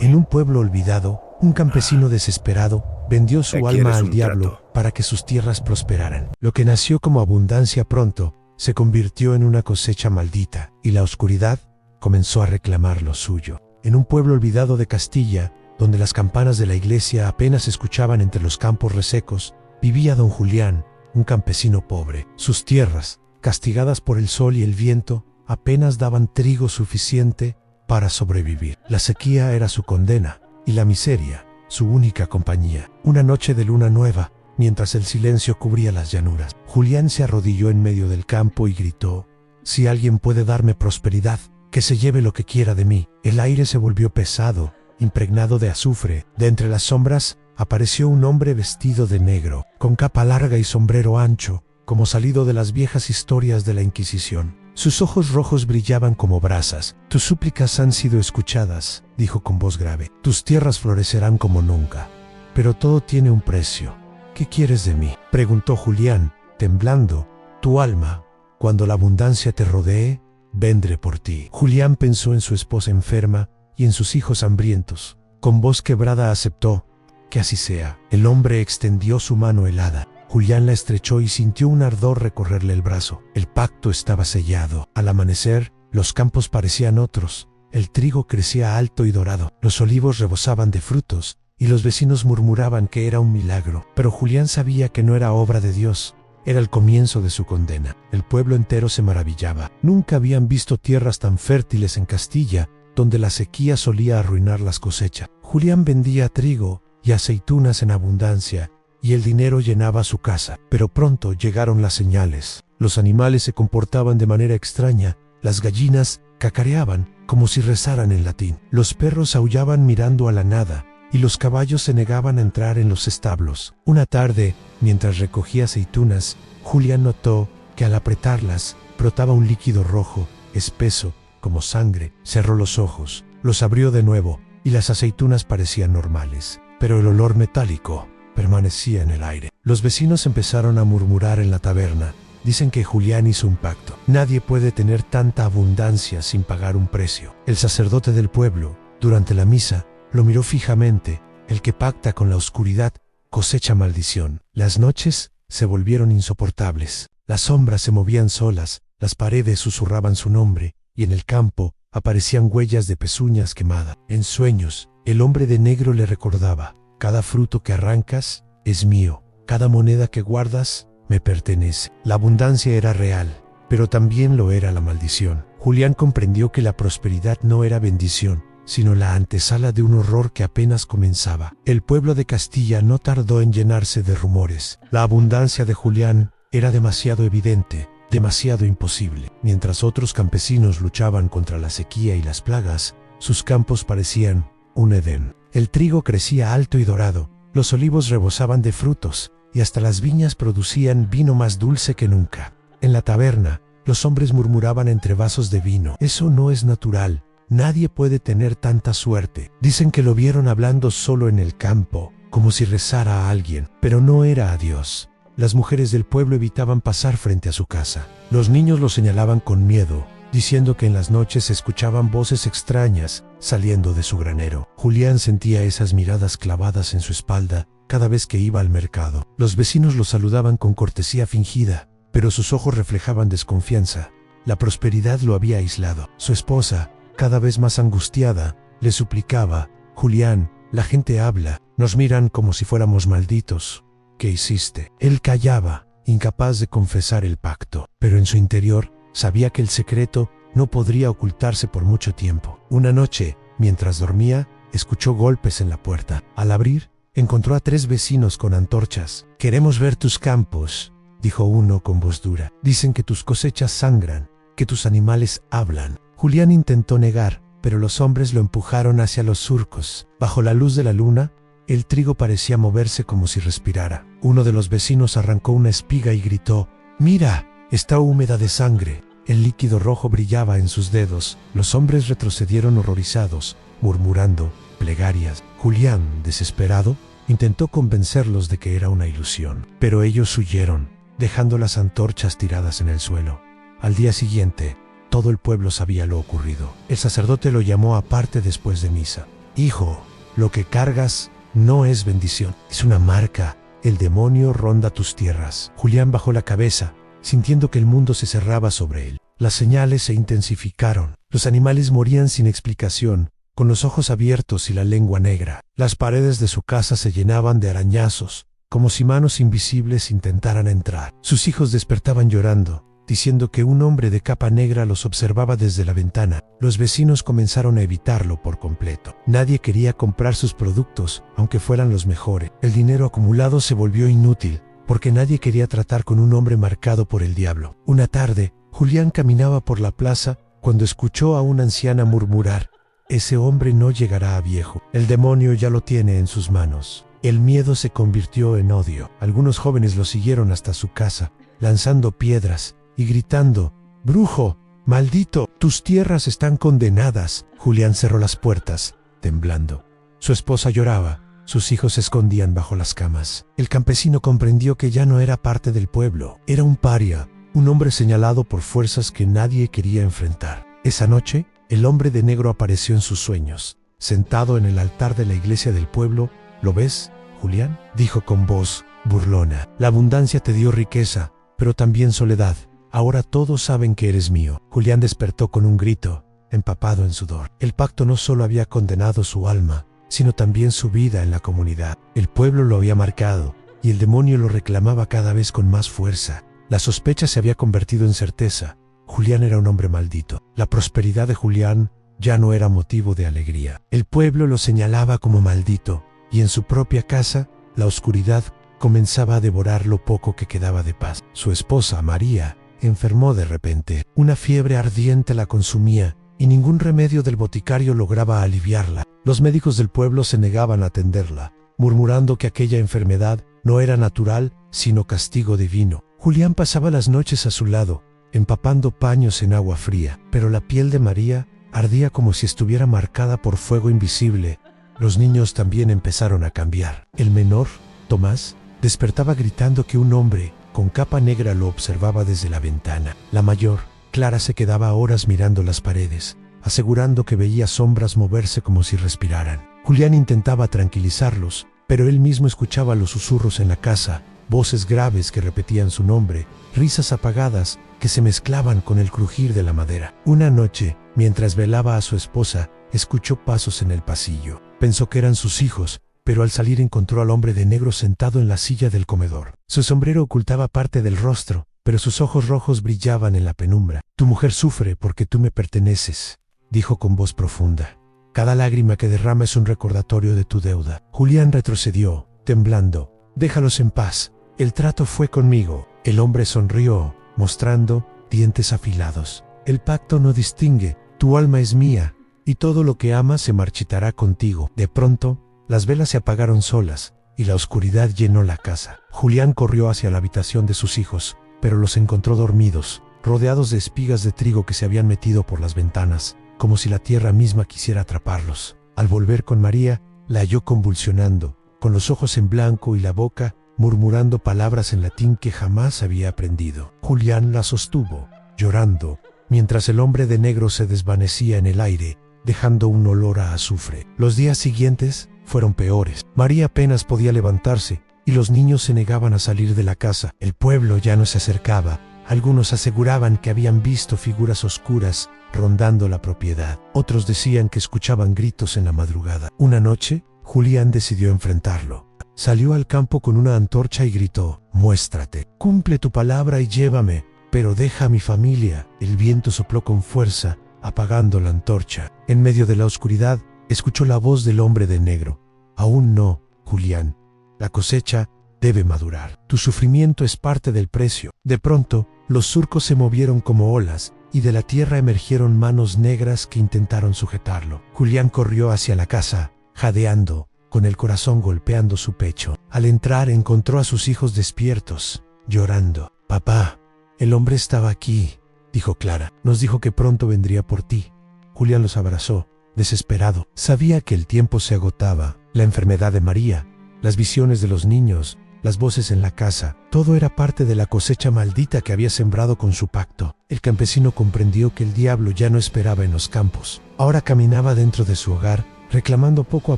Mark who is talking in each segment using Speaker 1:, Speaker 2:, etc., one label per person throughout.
Speaker 1: En un pueblo olvidado, un campesino desesperado vendió su alma al diablo para que sus tierras prosperaran. Lo que nació como abundancia pronto se convirtió en una cosecha maldita, y la oscuridad comenzó a reclamar lo suyo. En un pueblo olvidado de Castilla, donde las campanas de la iglesia apenas se escuchaban entre los campos resecos, vivía don Julián, un campesino pobre. Sus tierras, castigadas por el sol y el viento, apenas daban trigo suficiente para sobrevivir. La sequía era su condena, y la miseria, su única compañía. Una noche de luna nueva, mientras el silencio cubría las llanuras, Julián se arrodilló en medio del campo y gritó: «Si alguien puede darme prosperidad, que se lleve lo que quiera de mí». El aire se volvió pesado, impregnado de azufre. De entre las sombras apareció un hombre vestido de negro, con capa larga y sombrero ancho, como salido de las viejas historias de la Inquisición. Sus ojos rojos brillaban como brasas. «Tus súplicas han sido escuchadas», dijo con voz grave. «Tus tierras florecerán como nunca. Pero todo tiene un precio. ¿Qué quieres de mí?», preguntó Julián, temblando. «Tu alma. Cuando la abundancia te rodee, vendré por ti». Julián pensó en su esposa enferma y en sus hijos hambrientos. Con voz quebrada aceptó: «Que así sea». El hombre extendió su mano helada. Julián la estrechó y sintió un ardor recorrerle el brazo. El pacto estaba sellado. Al amanecer, los campos parecían otros. El trigo crecía alto y dorado. Los olivos rebosaban de frutos, y los vecinos murmuraban que era un milagro. Pero Julián sabía que no era obra de Dios. Era el comienzo de su condena. El pueblo entero se maravillaba. Nunca habían visto tierras tan fértiles en Castilla, donde la sequía solía arruinar las cosechas. Julián vendía trigo y aceitunas en abundancia, y el dinero llenaba su casa. Pero pronto llegaron las señales. Los animales se comportaban de manera extraña. Las gallinas cacareaban como si rezaran en latín. Los perros aullaban mirando a la nada, y los caballos se negaban a entrar en los establos. Una tarde, mientras recogía aceitunas, Julián notó que al apretarlas brotaba un líquido rojo, espeso, como sangre. Cerró los ojos, los abrió de nuevo, y las aceitunas parecían normales. Pero el olor metálico permanecía en el aire. Los vecinos empezaron a murmurar en la taberna. Dicen que Julián hizo un pacto. Nadie puede tener tanta abundancia sin pagar un precio. El sacerdote del pueblo, durante la misa, lo miró fijamente. El que pacta con la oscuridad cosecha maldición. Las noches se volvieron insoportables. Las sombras se movían solas, las paredes susurraban su nombre, y en el campo aparecían huellas de pezuñas quemadas. En sueños, el hombre de negro le recordaba: «Cada fruto que arrancas es mío, cada moneda que guardas me pertenece». La abundancia era real, pero también lo era la maldición. Julián comprendió que la prosperidad no era bendición, sino la antesala de un horror que apenas comenzaba. El pueblo de Castilla no tardó en llenarse de rumores. La abundancia de Julián era demasiado evidente, demasiado imposible. Mientras otros campesinos luchaban contra la sequía y las plagas, sus campos parecían un Edén. El trigo crecía alto y dorado, los olivos rebosaban de frutos, y hasta las viñas producían vino más dulce que nunca. En la taberna, los hombres murmuraban entre vasos de vino: «Eso no es natural. Nadie puede tener tanta suerte». Dicen que lo vieron hablando solo en el campo, como si rezara a alguien, pero no era a Dios. Las mujeres del pueblo evitaban pasar frente a su casa. Los niños lo señalaban con miedo, diciendo que en las noches se escuchaban voces extrañas saliendo de su granero. Julián sentía esas miradas clavadas en su espalda cada vez que iba al mercado. Los vecinos lo saludaban con cortesía fingida, pero sus ojos reflejaban desconfianza. La prosperidad lo había aislado. Su esposa, cada vez más angustiada, le suplicaba: «Julián, la gente habla, nos miran como si fuéramos malditos. ¿Qué hiciste?». Él callaba, incapaz de confesar el pacto, pero en su interior sabía que el secreto no podría ocultarse por mucho tiempo. Una noche, mientras dormía, escuchó golpes en la puerta. Al abrir, encontró a 3 vecinos con antorchas. «Queremos ver tus campos», dijo uno con voz dura. «Dicen que tus cosechas sangran, que tus animales hablan». Julián intentó negar, pero los hombres lo empujaron hacia los surcos. Bajo la luz de la luna, el trigo parecía moverse como si respirara. Uno de los vecinos arrancó una espiga y gritó: «¡Mira! Está húmeda de sangre». El líquido rojo brillaba en sus dedos. Los hombres retrocedieron horrorizados, murmurando plegarias. Julián, desesperado, intentó convencerlos de que era una ilusión, pero ellos huyeron, dejando las antorchas tiradas en el suelo. Al día siguiente, todo el pueblo sabía lo ocurrido. El sacerdote lo llamó aparte después de misa. Hijo, lo que cargas no es bendición, es una marca. El demonio ronda tus tierras. Julián bajó la cabeza, sintiendo que el mundo se cerraba sobre él. Las señales se intensificaron. Los animales morían sin explicación, con los ojos abiertos y la lengua negra. Las paredes de su casa se llenaban de arañazos, como si manos invisibles intentaran entrar. Sus hijos despertaban llorando, diciendo que un hombre de capa negra los observaba desde la ventana. Los vecinos comenzaron a evitarlo por completo. Nadie quería comprar sus productos, aunque fueran los mejores. El dinero acumulado se volvió inútil, porque nadie quería tratar con un hombre marcado por el diablo. Una tarde, Julián caminaba por la plaza cuando escuchó a una anciana murmurar: «Ese hombre no llegará a viejo. El demonio ya lo tiene en sus manos». El miedo se convirtió en odio. Algunos jóvenes lo siguieron hasta su casa, lanzando piedras y gritando: «¡Brujo! ¡Maldito! ¡Tus tierras están condenadas!». Julián cerró las puertas, temblando. Su esposa lloraba, sus hijos se escondían bajo las camas. El campesino comprendió que ya no era parte del pueblo. Era un paria, un hombre señalado por fuerzas que nadie quería enfrentar. Esa noche, el hombre de negro apareció en sus sueños, sentado en el altar de la iglesia del pueblo. «¿Lo ves, Julián?», dijo con voz burlona. «La abundancia te dio riqueza, pero también soledad. Ahora todos saben que eres mío». Julián despertó con un grito, empapado en sudor. El pacto no solo había condenado su alma, sino también su vida en la comunidad. El pueblo lo había marcado, y el demonio lo reclamaba cada vez con más fuerza. La sospecha se había convertido en certeza. Julián era un hombre maldito. La prosperidad de Julián ya no era motivo de alegría. El pueblo lo señalaba como maldito, y en su propia casa, la oscuridad comenzaba a devorar lo poco que quedaba de paz. Su esposa, María, enfermó de repente. Una fiebre ardiente la consumía, y ningún remedio del boticario lograba aliviarla. Los médicos del pueblo se negaban a atenderla, murmurando que aquella enfermedad no era natural, sino castigo divino. Julián pasaba las noches a su lado, empapando paños en agua fría, pero la piel de María ardía como si estuviera marcada por fuego invisible. Los niños también empezaron a cambiar. El menor, Tomás, despertaba gritando que un hombre con capa negra lo observaba desde la ventana. La mayor, Clara, se quedaba horas mirando las paredes, asegurando que veía sombras moverse como si respiraran. Julián intentaba tranquilizarlos, pero él mismo escuchaba los susurros en la casa, voces graves que repetían su nombre, risas apagadas que se mezclaban con el crujir de la madera. Una noche, mientras velaba a su esposa, escuchó pasos en el pasillo. Pensó que eran sus hijos, pero al salir encontró al hombre de negro sentado en la silla del comedor. Su sombrero ocultaba parte del rostro, pero sus ojos rojos brillaban en la penumbra. «Tu mujer sufre porque tú me perteneces», dijo con voz profunda. «Cada lágrima que derrama es un recordatorio de tu deuda». Julián retrocedió, temblando. «Déjalos en paz. El trato fue conmigo». El hombre sonrió, mostrando dientes afilados. «El pacto no distingue. Tu alma es mía, y todo lo que amas se marchitará contigo». De pronto, las velas se apagaron solas, y la oscuridad llenó la casa. Julián corrió hacia la habitación de sus hijos, pero los encontró dormidos, rodeados de espigas de trigo que se habían metido por las ventanas, como si la tierra misma quisiera atraparlos. Al volver con María, la halló convulsionando, con los ojos en blanco y la boca murmurando palabras en latín que jamás había aprendido. Julián la sostuvo, llorando, mientras el hombre de negro se desvanecía en el aire, dejando un olor a azufre. Los días siguientes fueron peores. María apenas podía levantarse, y los niños se negaban a salir de la casa. El pueblo ya no se acercaba. Algunos aseguraban que habían visto figuras oscuras rondando la propiedad. Otros decían que escuchaban gritos en la madrugada. Una noche, Julián decidió enfrentarlo. Salió al campo con una antorcha y gritó: «Muéstrate, cumple tu palabra y llévame, pero deja a mi familia». El viento sopló con fuerza, apagando la antorcha. En medio de la oscuridad, escuchó la voz del hombre de negro: «Aún no, Julián. La cosecha debe madurar. Tu sufrimiento es parte del precio». De pronto, los surcos se movieron como olas, y de la tierra emergieron manos negras que intentaron sujetarlo. Julián corrió hacia la casa, jadeando, con el corazón golpeando su pecho. Al entrar, encontró a sus hijos despiertos, llorando. «Papá, el hombre estaba aquí», dijo Clara. «Nos dijo que pronto vendría por ti». Julián los abrazó, desesperado. Sabía que el tiempo se agotaba. La enfermedad de María, las visiones de los niños, las voces en la casa, todo era parte de la cosecha maldita que había sembrado con su pacto. El campesino comprendió que el diablo ya no esperaba en los campos. Ahora caminaba dentro de su hogar, reclamando poco a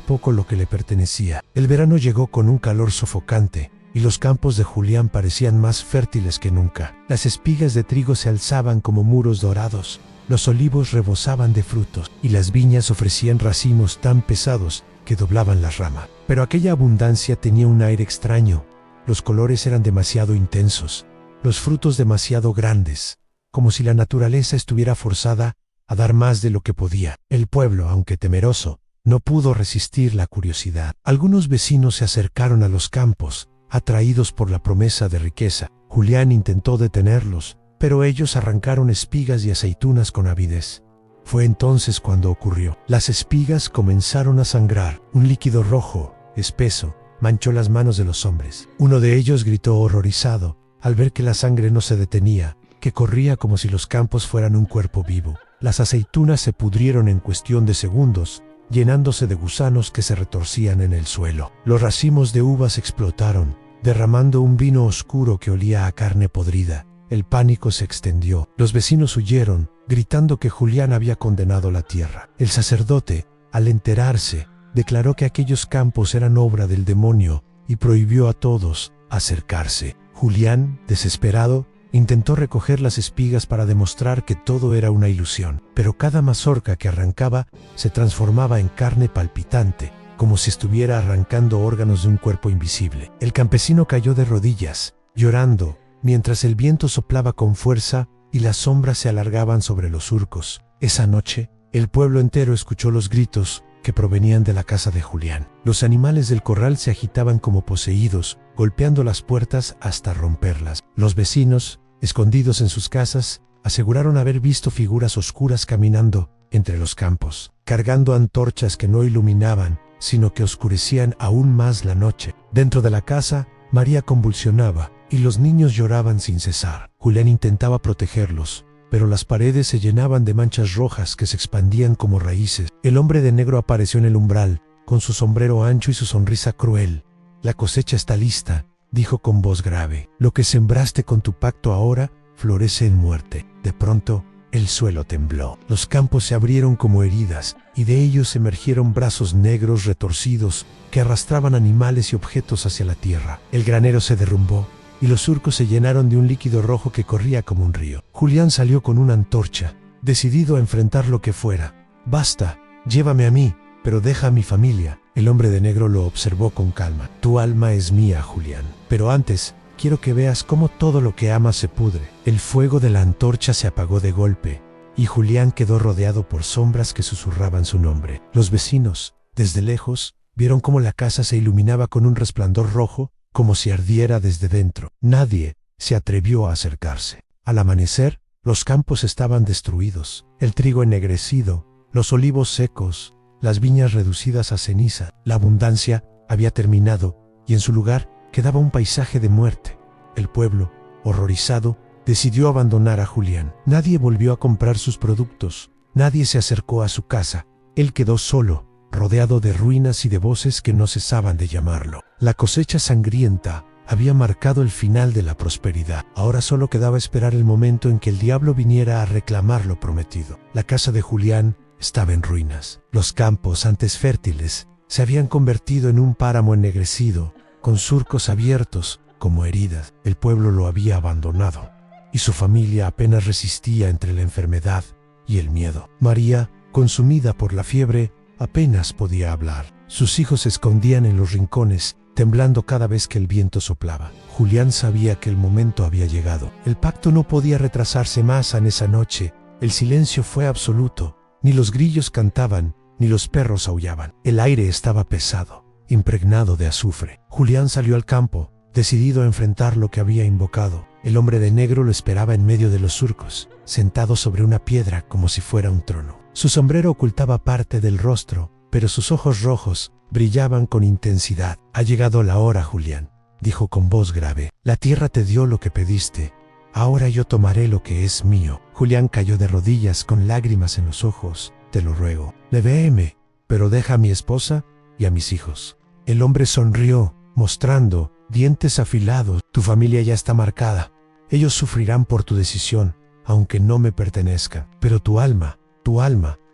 Speaker 1: poco lo que le pertenecía. El verano llegó con un calor sofocante, y los campos de Julián parecían más fértiles que nunca. Las espigas de trigo se alzaban como muros dorados, los olivos rebosaban de frutos, y las viñas ofrecían racimos tan pesados que doblaban las ramas. Pero aquella abundancia tenía un aire extraño. Los colores eran demasiado intensos, los frutos demasiado grandes, como si la naturaleza estuviera forzada a dar más de lo que podía. El pueblo, aunque temeroso, no pudo resistir la curiosidad. Algunos vecinos se acercaron a los campos, atraídos por la promesa de riqueza. Julián intentó detenerlos, pero ellos arrancaron espigas y aceitunas con avidez. Fue entonces cuando ocurrió. Las espigas comenzaron a sangrar. Un líquido rojo, espeso, manchó las manos de los hombres. Uno de ellos gritó horrorizado al ver que la sangre no se detenía, que corría como si los campos fueran un cuerpo vivo. Las aceitunas se pudrieron en cuestión de segundos, llenándose de gusanos que se retorcían en el suelo. Los racimos de uvas explotaron, derramando un vino oscuro que olía a carne podrida. El pánico se extendió. Los vecinos huyeron, gritando que Julián había condenado la tierra. El sacerdote, al enterarse, declaró que aquellos campos eran obra del demonio y prohibió a todos acercarse. Julián, desesperado, intentó recoger las espigas para demostrar que todo era una ilusión, pero cada mazorca que arrancaba se transformaba en carne palpitante, como si estuviera arrancando órganos de un cuerpo invisible. El campesino cayó de rodillas, llorando, mientras el viento soplaba con fuerza y las sombras se alargaban sobre los surcos. Esa noche, el pueblo entero escuchó los gritos que provenían de la casa de Julián. Los animales del corral se agitaban como poseídos, golpeando las puertas hasta romperlas. Los vecinos, escondidos en sus casas, aseguraron haber visto figuras oscuras caminando entre los campos, cargando antorchas que no iluminaban, sino que oscurecían aún más la noche. Dentro de la casa, María convulsionaba y los niños lloraban sin cesar. Julián intentaba protegerlos, pero las paredes se llenaban de manchas rojas que se expandían como raíces. El hombre de negro apareció en el umbral, con su sombrero ancho y su sonrisa cruel. «La cosecha está lista», dijo con voz grave. «Lo que sembraste con tu pacto ahora florece en muerte». De pronto, el suelo tembló. Los campos se abrieron como heridas, y de ellos emergieron brazos negros retorcidos que arrastraban animales y objetos hacia la tierra. El granero se derrumbó, y los surcos se llenaron de un líquido rojo que corría como un río. Julián salió con una antorcha, decidido a enfrentar lo que fuera. «Basta, llévame a mí, pero deja a mi familia». El hombre de negro lo observó con calma. «Tu alma es mía, Julián. Pero antes, quiero que veas cómo todo lo que amas se pudre». El fuego de la antorcha se apagó de golpe, y Julián quedó rodeado por sombras que susurraban su nombre. Los vecinos, desde lejos, vieron cómo la casa se iluminaba con un resplandor rojo, como si ardiera desde dentro. Nadie se atrevió a acercarse. Al amanecer, los campos estaban destruidos, el trigo ennegrecido, los olivos secos, las viñas reducidas a ceniza. La abundancia había terminado, y en su lugar quedaba un paisaje de muerte. El pueblo, horrorizado, decidió abandonar a Julián. Nadie volvió a comprar sus productos, nadie se acercó a su casa. Él quedó solo, rodeado de ruinas y de voces que no cesaban de llamarlo. La cosecha sangrienta había marcado el final de la prosperidad. Ahora solo quedaba esperar el momento en que el diablo viniera a reclamar lo prometido. La casa de Julián estaba en ruinas. Los campos, antes fértiles, se habían convertido en un páramo ennegrecido, con surcos abiertos como heridas. El pueblo lo había abandonado, y su familia apenas resistía entre la enfermedad y el miedo. María, consumida por la fiebre, apenas podía hablar. Sus hijos se escondían en los rincones, temblando cada vez que el viento soplaba. Julián sabía que el momento había llegado. El pacto no podía retrasarse más en esa noche. El silencio fue absoluto. Ni los grillos cantaban, ni los perros aullaban. El aire estaba pesado, impregnado de azufre. Julián salió al campo, decidido a enfrentar lo que había invocado. El hombre de negro lo esperaba en medio de los surcos, sentado sobre una piedra como si fuera un trono. Su sombrero ocultaba parte del rostro, pero sus ojos rojos brillaban con intensidad. «Ha llegado la hora, Julián», dijo con voz grave. «La tierra te dio lo que pediste. Ahora yo tomaré lo que es mío». Julián cayó de rodillas con lágrimas en los ojos. «Te lo ruego, levéeme, pero deja a mi esposa y a mis hijos». El hombre sonrió, mostrando dientes afilados. «Tu familia ya está marcada. Ellos sufrirán por tu decisión, aunque no me pertenezca. Pero tu alma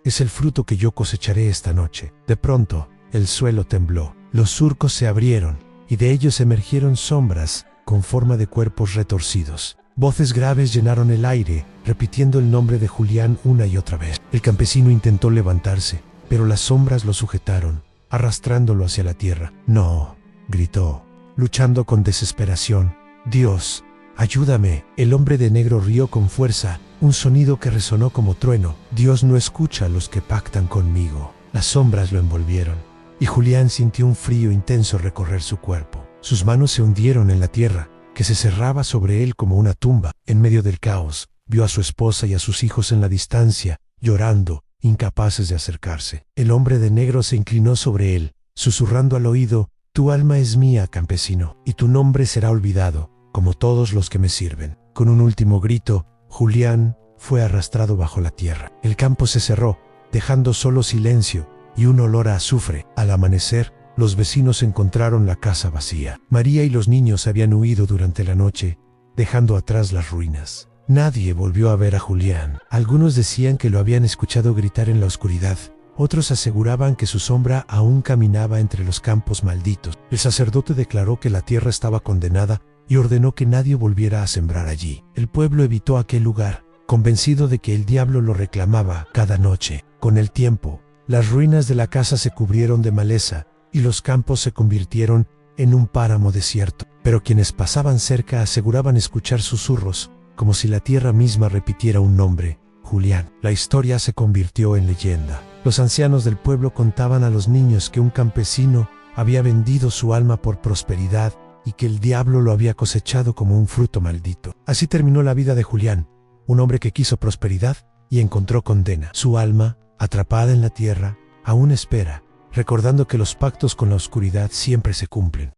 Speaker 1: es el fruto que yo cosecharé esta noche. De pronto, el suelo tembló, los surcos se abrieron, y de ellos emergieron sombras con forma de cuerpos retorcidos. Voces graves llenaron el aire, repitiendo el nombre de Julián una y otra vez. El campesino intentó levantarse, pero las sombras lo sujetaron, arrastrándolo hacia la tierra. «No», gritó, luchando con desesperación. «Dios, ayúdame». El hombre de negro rió con fuerza, un sonido que resonó como trueno. «Dios no escucha a los que pactan conmigo». Las sombras lo envolvieron, y Julián sintió un frío intenso recorrer su cuerpo. Sus manos se hundieron en la tierra, que se cerraba sobre él como una tumba. En medio del caos, vio a su esposa y a sus hijos en la distancia, llorando, incapaces de acercarse. El hombre de negro se inclinó sobre él, susurrando al oído: «Tu alma es mía, campesino, y tu nombre será olvidado, como todos los que me sirven». Con un último grito, Julián fue arrastrado bajo la tierra. El campo se cerró, dejando solo silencio y un olor a azufre. Al amanecer, los vecinos encontraron la casa vacía. María y los niños habían huido durante la noche, dejando atrás las ruinas. Nadie volvió a ver a Julián. Algunos decían que lo habían escuchado gritar en la oscuridad. Otros aseguraban que su sombra aún caminaba entre los campos malditos. El sacerdote declaró que la tierra estaba condenada y ordenó que nadie volviera a sembrar allí. El pueblo evitó aquel lugar, convencido de que el diablo lo reclamaba cada noche. Con el tiempo, las ruinas de la casa se cubrieron de maleza y los campos se convirtieron en un páramo desierto. Pero quienes pasaban cerca aseguraban escuchar susurros, como si la tierra misma repitiera un nombre: Julián. La historia se convirtió en leyenda. Los ancianos del pueblo contaban a los niños que un campesino había vendido su alma por prosperidad y que el diablo lo había cosechado como un fruto maldito. Así terminó la vida de Julián, un hombre que quiso prosperidad y encontró condena. Su alma, atrapada en la tierra, aún espera, recordando que los pactos con la oscuridad siempre se cumplen.